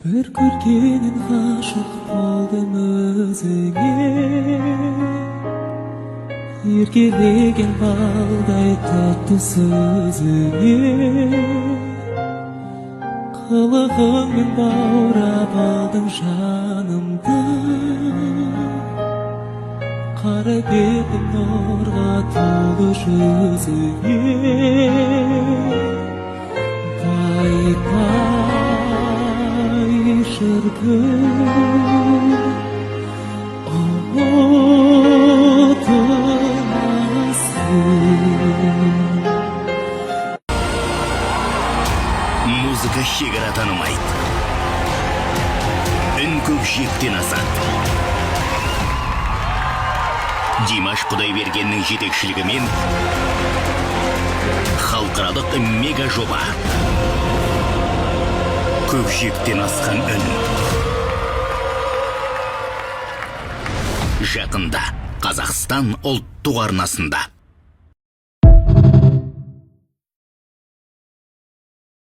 Bir көркенен ғашық болдым өзіңе, еркелеген балдай тәтті сөзіңе, қылығыңмен баурап алдың жанымды. Қарай бердім нұрға толы жүзіңе, бай-бай шіркін, ұмытылмасын. Музыка шекара танымайды, үн көкжиектен асады. Димаш Құдайбергеннің жетекшілігімен халықаралық мега жоба көкжиектен асқан үн. Жақында Қазақстан ұлттық арнасында.